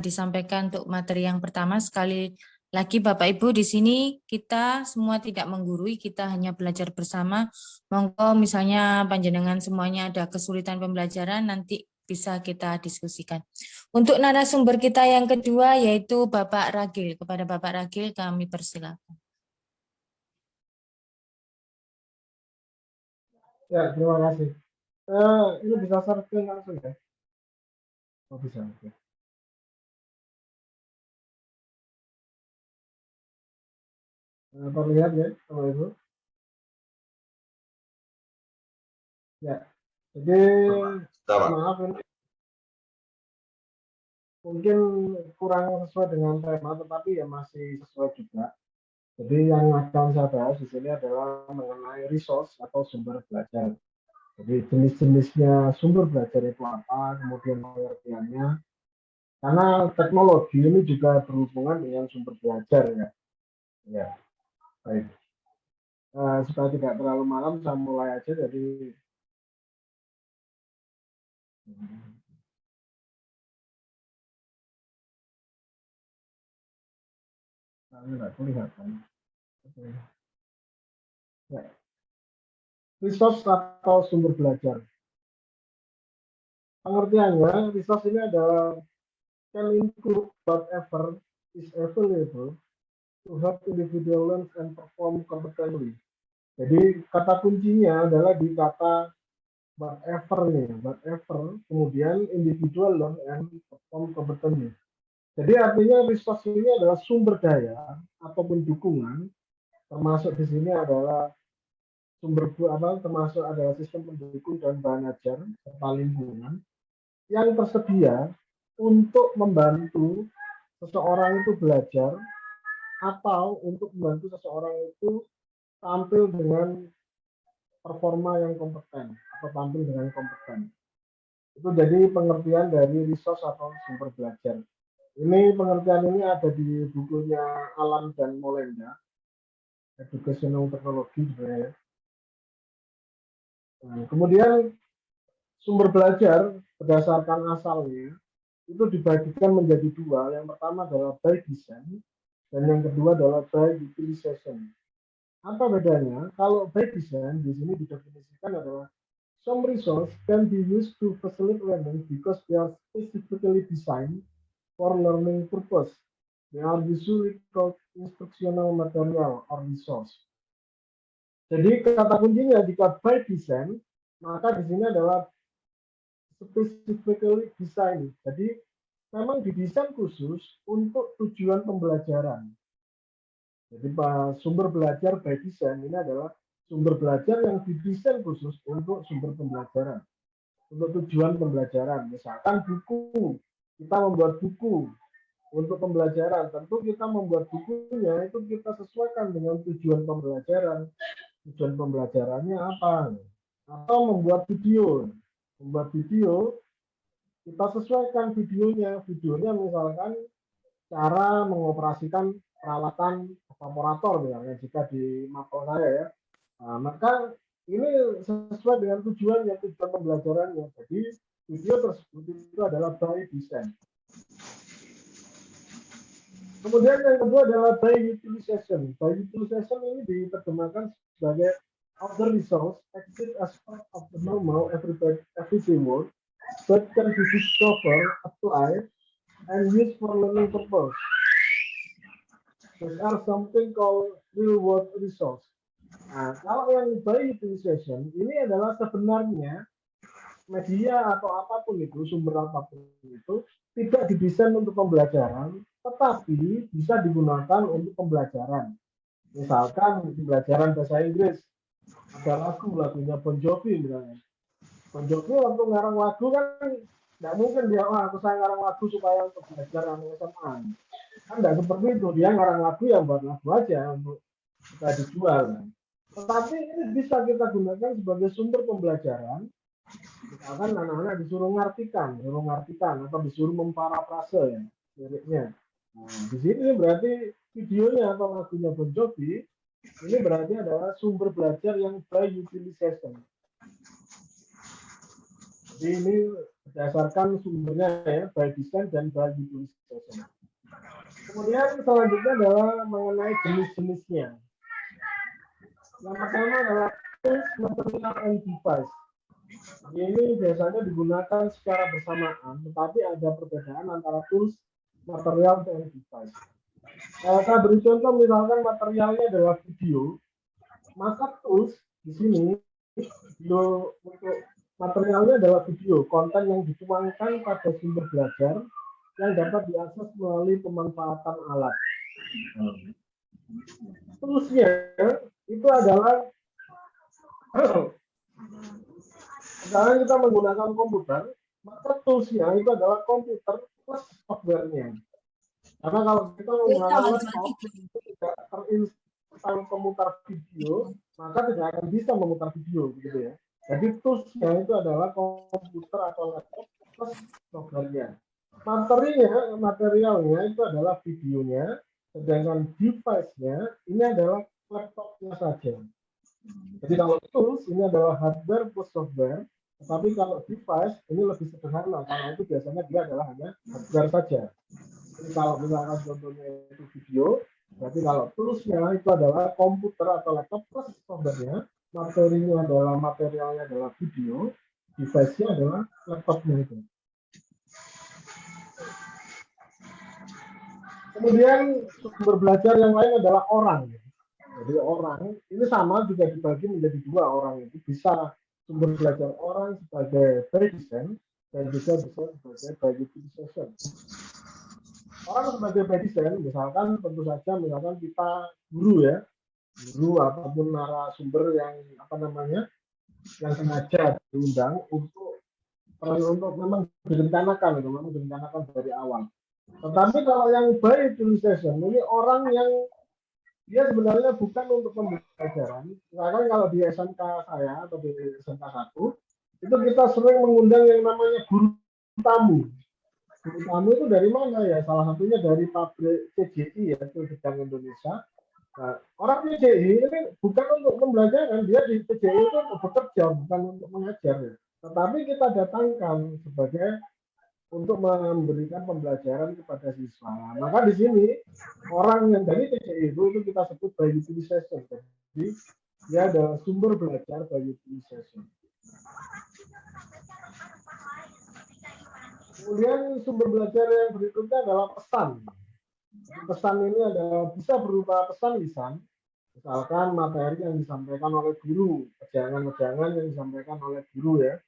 disampaikan untuk materi yang pertama. Sekali lagi Bapak Ibu, di sini kita semua tidak menggurui, kita hanya belajar bersama. Monggo misalnya panjenengan semuanya ada kesulitan pembelajaran, nanti bisa kita diskusikan. Untuk narasumber kita yang kedua yaitu Bapak Ragil. Kepada Bapak Ragil kami persilakan. Ya, terima kasih. Ini bisa share langsung ya? Oh, bisa. Oke. Terlihat ya, Bapak Ibu? Ya, jadi maaf ini mungkin kurang sesuai dengan tema, tetapi ya masih sesuai juga. Jadi yang akan saya bahas di sini adalah mengenai resource atau sumber belajar. Jadi jenis-jenisnya sumber belajar itu apa, kemudian pengertiannya. Karena teknologi ini juga berhubungan dengan sumber belajar ya. Ya, baik. Supaya tidak terlalu malam, saya mulai aja dari nggak kelihatan. Ya. Resource atau sumber belajar. Pengertiannya, resource ini adalah can include whatever is available to help individual learn and perform competently. Jadi kata kuncinya adalah di kata whatever nih, whatever, kemudian individual learn and perform competently. Jadi artinya resource ini adalah sumber daya ataupun dukungan, termasuk di sini adalah sumber termasuk adalah sistem pendukung dan bahan ajar serta lingkungan yang tersedia untuk membantu seseorang itu belajar atau untuk membantu seseorang itu tampil dengan performa yang kompeten atau tampil dengan kompeten. Itu jadi pengertian dari resource atau sumber belajar. Ini pengertian ini ada di bukunya Alan dan Molenda, Educational Technology sebenarnya. Nah, kemudian sumber belajar berdasarkan asalnya itu dibagikan menjadi dua. Yang pertama adalah by design dan yang kedua adalah by utilization. Apa bedanya? Kalau by design di sini didefinisikan adalah some resource can be used to facilitate learning because they are specifically designed for learning purpose. They are usually called instructional material or resource. Jadi kata kuncinya jika by design, maka di sini adalah specifically design. Jadi memang didesain khusus untuk tujuan pembelajaran. Jadi sumber belajar by design ini adalah sumber belajar yang didesain khusus untuk sumber pembelajaran, untuk tujuan pembelajaran. Misalkan buku, kita membuat buku untuk pembelajaran. Tentu kita membuat bukunya itu kita sesuaikan dengan tujuan pembelajaran. Tujuan pembelajarannya apa? Atau membuat video. Membuat video, kita sesuaikan videonya. Videonya misalkan cara mengoperasikan peralatan evaporator misalnya jika di mapel saya ya. Nah, maka ini sesuai dengan tujuan pembelajarannya. Jadi video tersebut itu adalah by design. Kemudian yang kedua adalah by utilization. By utilization ini diterjemahkan sebagai other resource exist as part of the normal everyday work, but can be discovered, applied, and used for learning purpose. These are something called real world resource. Nah, kalau yang by utilization ini adalah sebenarnya media atau apapun itu, sumber apapun itu tidak didesain untuk pembelajaran, tetapi bisa digunakan untuk pembelajaran. Misalkan pembelajaran bahasa Inggris, ada lagunya Bon Jovi misalnya. Bon Jovi waktu ngarang lagu kan nggak mungkin dia, aku saya ngarang lagu supaya untuk belajar SMA. Kan nggak seperti itu, dia ngarang lagu yang buat lagu aja untuk kita dijual. Tetapi ini bisa kita gunakan sebagai sumber pembelajaran. Misalkan anak-anak disuruh ngartikan atau disuruh memparafrase ya liriknya. Nah, di sini berarti videonya atau lagunya Bon Jovi ini berarti adalah sumber belajar yang by utilization. Jadi ini berdasarkan sumbernya ya, by design dan by utilization. Kemudian selanjutnya adalah mengenai jenis-jenisnya. Yang pertama adalah tools, material, and device. Ini biasanya digunakan secara bersamaan, tetapi ada perbedaan antara tools, material, dan device. Saya beri contoh misalkan materialnya adalah video, maka tools di sini video untuk materialnya adalah video, konten yang dituangkan pada sumber belajar yang dapat diakses melalui pemanfaatan alat. Toolsnya itu adalah sekarang kita menggunakan komputer, maka toolsnya itu adalah komputer plus softwarenya. Karena kalau kita menggunakan laptop itu tidak terinstal pemutar video, maka tidak akan bisa memutar video, gitu ya. Jadi toolsnya itu adalah komputer atau laptop plus softwarenya. Materialnya itu adalah videonya, sedangkan device-nya ini adalah laptopnya saja. Jadi kalau tools ini adalah hardware plus software, tetapi kalau device ini lebih sederhana, karena itu biasanya dia adalah hanya hardware saja. Jadi kalau misalkan contohnya itu video, berarti kalau toolsnya itu adalah komputer atau laptop plus softwarenya, materialnya adalah video, device-nya adalah laptopnya itu. Kemudian sumber belajar yang lain adalah orang. Jadi orang ini sama juga dibagi menjadi dua. Orang itu bisa sumber belajar orang sebagai by design dan juga bisa sebagai by utilization. Orang sebagai by design, misalkan tentu saja misalkan kita guru ya, guru ataupun narasumber yang yang sengaja diundang untuk memang direncanakan dari awal. Tetapi kalau yang by utilization ini orang yang dia sebenarnya bukan untuk pembelajaran. Misalkan kalau di SMK saya atau di SMK 1, itu kita sering mengundang yang namanya guru tamu. Guru tamu itu dari mana ya? Salah satunya dari pabrik CJI, yaitu Gedang Indonesia. Nah, orang CJI ini bukan untuk pembelajaran, dia di CJI itu untuk bekerja, bukan untuk mengajar. Ya. Tetapi kita datangkan sebagai untuk memberikan pembelajaran kepada siswa. Maka di sini orang yang dari TCI itu kita sebut by utilization. Jadi dia adalah sumber belajar by utilization. Kemudian sumber belajar yang berikutnya adalah pesan. Pesan ini adalah bisa berupa pesan lisan, misalkan materi yang disampaikan oleh guru, wejangan-wejangan yang disampaikan oleh guru ya,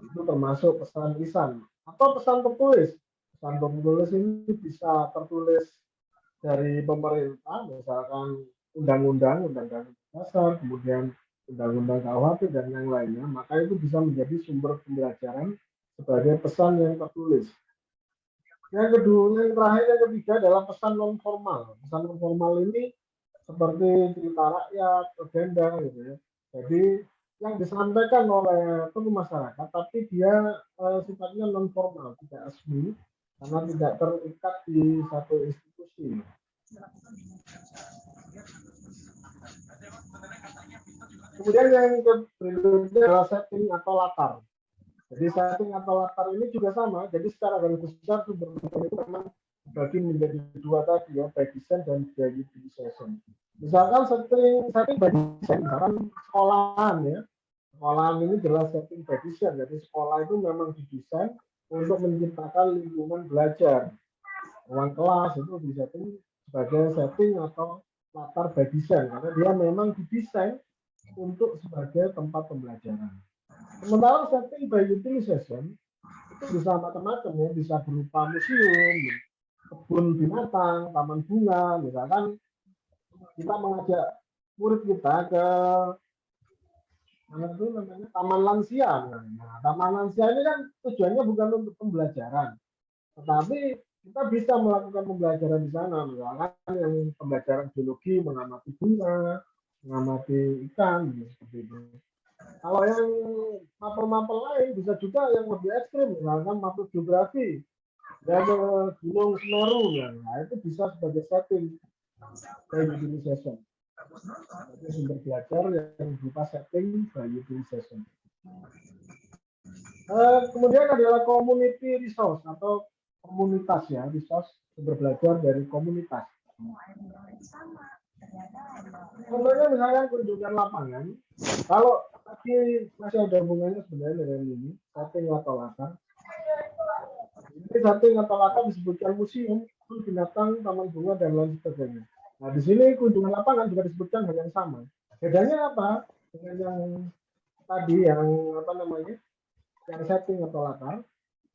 itu termasuk pesan lisan. Atau pesan tertulis. Pesan tertulis ini bisa tertulis dari pemerintah, misalkan undang-undang dasar, kemudian undang-undang KUHP dan yang lainnya, maka itu bisa menjadi sumber pembelajaran sebagai pesan yang tertulis. Yang kedua, yang terakhir, yang ketiga adalah pesan non formal. Pesan non formal ini seperti cerita rakyat, legenda gitu ya. Jadi yang disampaikan oleh tokoh masyarakat, tapi dia sifatnya non formal, tidak resmi, karena tidak terikat di satu institusi. Kemudian yang berikutnya adalah setting atau latar. Jadi setting atau latar ini juga sama. Jadi secara garis besar sumber itu memang dibagi menjadi dua tadi ya, by design dan by utilization. Misalkan setting by design, misalkan sekolahan ya. Sekolahan ini jelas setting by design. Jadi sekolah itu memang didesain untuk menciptakan lingkungan belajar. Ruang kelas itu disetting sebagai setting atau latar by design karena dia memang didesain untuk sebagai tempat pembelajaran. Sementara setting by utilization itu bisa macam-macam ya, bisa berupa museum, kebun binatang, taman bunga, misalkan kita mengajak murid kita ke taman lansia. Nah, taman lansia ini kan tujuannya bukan untuk pembelajaran, tetapi kita bisa melakukan pembelajaran di sana, misalkan yang pembelajaran biologi, mengamati bunga, mengamati ikan, seperti itu. Kalau yang mapel-mapel lain bisa juga yang lebih ekstrim, misalkan mapel geografi, ya ke Gunung Semeru, nah itu bisa sebagai setting by utilization. Jadi sumber belajar yang berupa setting by utilization. Kemudian adalah community resource atau komunitas ya, resource sumber belajar dari komunitas. Contohnya misalnya kunjungan lapangan, kalau tadi masih ada hubungannya sebenarnya dengan ini, setting atau latar. Ini setting atau latar disebutkan museum, kebun binatang, taman bunga, dan lain sebagainya. Nah, di sini kunjungan lapangan juga disebutkan hal yang sama. Bedanya apa dengan yang tadi yang apa namanya, yang setting atau latar?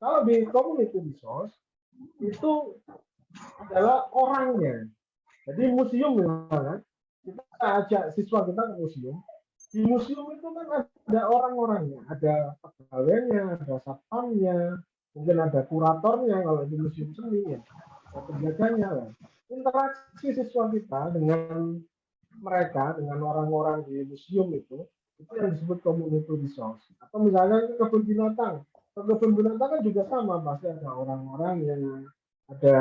Kalau di community resource itu adalah orangnya. Jadi museum misalnya, kita ajak siswa kita ke museum. Di museum itu kan ada orang-orangnya, ada pegawainya, ada satpamnya, mungkin ada kuratornya kalau di museum seni ya, ada penjaganya lah. Interaksi siswa kita dengan mereka, dengan orang-orang di museum itu yang disebut community resource. Atau misalnya ke kebun binatang. Ke kebun binatang kan juga sama, pasti ada orang-orang yang ada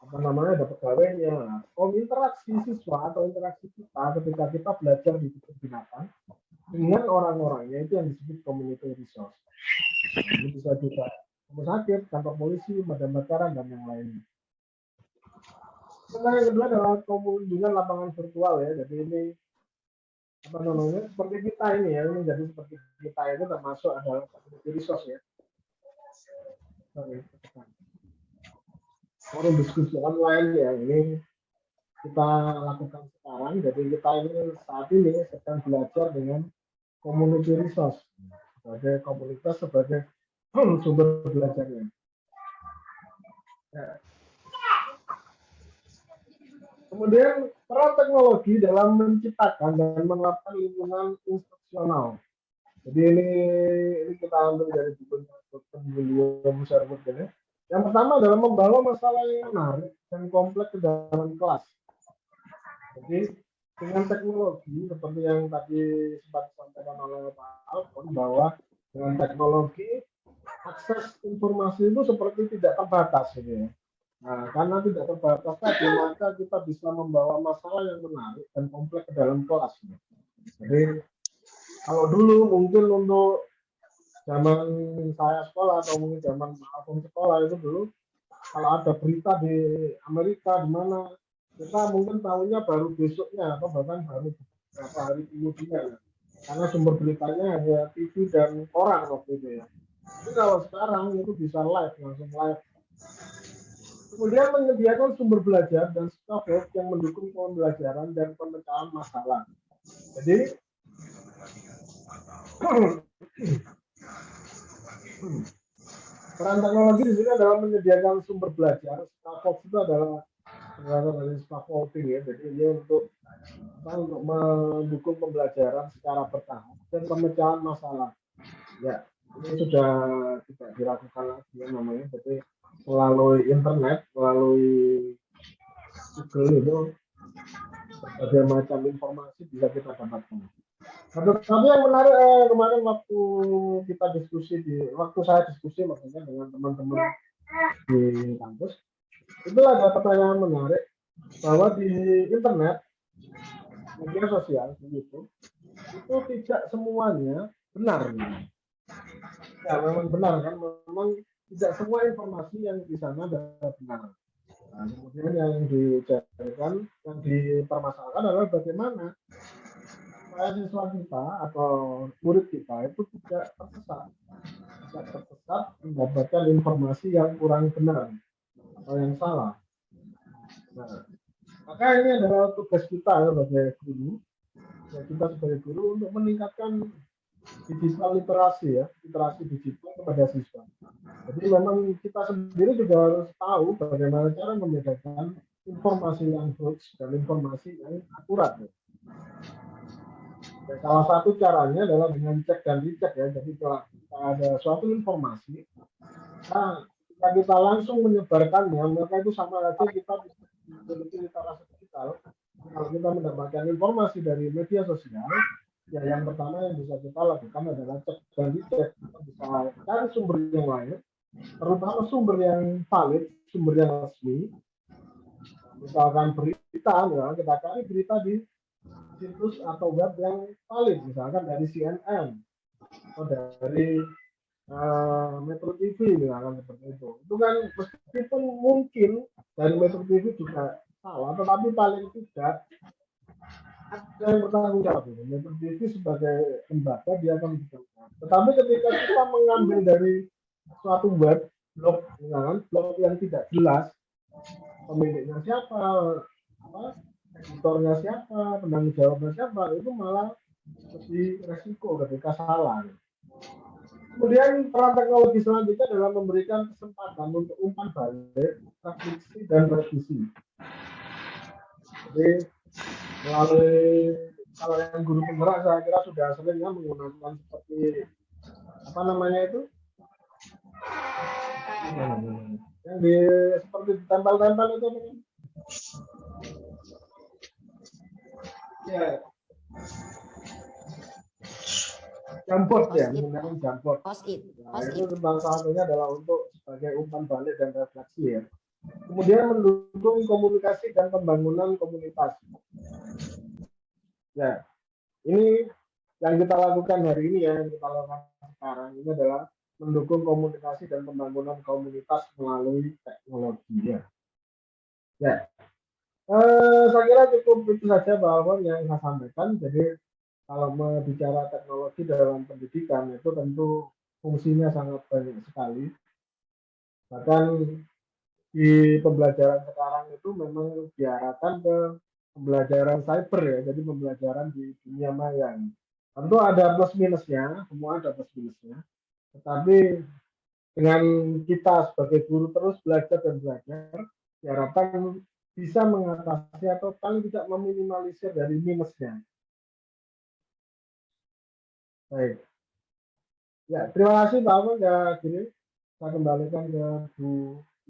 apa namanya, ada pegawainya. Interaksi siswa atau interaksi kita ketika kita belajar di kebun binatang dengan orang-orangnya itu yang disebut community resource. Nah, ini bisa juga rumah sakit, kantor polisi, pemadam kebakaran, dan yang lainnya. Nah, yang kedua adalah kunjungan lapangan virtual ya. Jadi ini apa namanya, seperti kita ini ya, ini jadi seperti kita itu termasuk adalah community resource ya. Forum diskusi online ya, ini kita lakukan sekarang. Jadi kita ini saat ini sedang belajar dengan community resource sebagai komunitas, sebagai sumber belajarnya. Ya. Kemudian peran teknologi dalam menciptakan dan menerapkan lingkungan instruksional. Jadi ini kita ambil dari buku William Sherwood ini. Yang pertama adalah membawa masalah yang menarik dan kompleks ke dalam kelas. Jadi dengan teknologi seperti yang tadi sempat disampaikan oleh Pak Alfon, bahwa dengan teknologi akses informasi itu seperti tidak terbatas gitu ya. Nah, karena tidak terbatas tadi, maka kita bisa membawa masalah yang menarik dan kompleks ke dalam kelas. Jadi kalau dulu mungkin untuk zaman saya sekolah atau mungkin zaman Pak Alfon sekolah itu dulu, kalau ada berita di Amerika di mana, kita mungkin tahunya baru besoknya atau bahkan baru beberapa hari kemudian, karena sumber beritanya hanya TV dan koran waktu itu ya. Tapi kalau sekarang itu bisa live, langsung live. Kemudian menyediakan sumber belajar dan scaffold yang mendukung pembelajaran dan pemecahan masalah. Jadi peran teknologi di sini adalah menyediakan sumber belajar. Scaffold itu adalah dari scaffolding ya, jadi ini untuk mendukung pembelajaran secara bertahap dan pemecahan masalah. Ya, ini sudah tidak dilakukan lagi ya namanya, jadi melalui internet, melalui Google itu berbagai macam informasi bisa kita dapatkan. Tapi yang menarik kemarin waktu saya diskusi maksudnya dengan teman-teman di kampus, itu ada pertanyaan menarik bahwa di internet, media sosial itu tidak semuanya benar. Ya memang benar kan, memang tidak semua informasi yang di sana adalah benar. Nah, kemudian yang dijadikan, yang dipermasalahkan adalah bagaimana siswa kita atau murid kita itu tidak tersesat mendapatkan informasi yang kurang benar atau yang salah. Nah, maka ini adalah tugas kita ya sebagai guru, ya kita sebagai guru untuk meningkatkan digital literasi ya, literasi digital kepada siswa. Jadi memang kita sendiri juga harus tahu bagaimana cara membedakan informasi yang hoax dan informasi yang akurat. Ya. Salah satu caranya adalah dengan cek dan dicek ya. Jadi kalau ada suatu informasi, nah kita langsung menyebarkannya, maka itu sama saja kita memiliki literasi digital. Kalau kita mendapatkan informasi dari media sosial, ya yang pertama yang bisa kita lakukan adalah cek dan dicek. Kita bisa cari sumber yang lain, terutama sumber yang valid, sumber yang resmi. Misalkan berita, ya, kita cari berita di situs atau web yang valid, misalkan dari CNN atau dari Metro TV misalkan seperti itu. Itu kan meskipun mungkin dari Metro TV juga salah, tetapi paling tidak ada yang bertanggung jawab. Metro TV sebagai lembaga dia akan bertanggung jawab. Tetapi ketika kita mengambil dari suatu web blog, misalkan blog yang tidak jelas, pemiliknya siapa, apa, editornya siapa, penanggung jawabnya siapa, itu malah lebih resiko ketika salah. Kemudian peran teknologi selanjutnya adalah memberikan kesempatan untuk umpan balik, refleksi, dan revisi. Jadi melalui kalau yang guru penggerak saya kira sudah sering ya menggunakan seperti apa namanya itu yang di seperti ditempel-tempel itu ya jambot ya menggunakan jambot. Nah, itu tentang satunya adalah untuk sebagai umpan balik dan refleksi ya. Kemudian mendukung komunikasi dan pembangunan komunitas. Ya, ini yang kita lakukan hari ini ya, yang kita lakukan sekarang ini adalah mendukung komunikasi dan pembangunan komunitas melalui teknologi ya. Ya, saya kira cukup itu saja bahwa yang saya sampaikan. Jadi kalau bicara teknologi dalam pendidikan itu tentu fungsinya sangat banyak sekali. Bahkan di pembelajaran sekarang itu memang diarahkan ke pembelajaran cyber ya, jadi pembelajaran di dunia maya. Tentu ada plus minusnya, semua ada plus minusnya. Tetapi dengan kita sebagai guru terus belajar dan belajar, diharapkan bisa mengatasi atau paling tidak meminimalisir dari minusnya. Baik. Ya, terima kasih Pak Ahmad ya, gini saya kembalikan ke Bu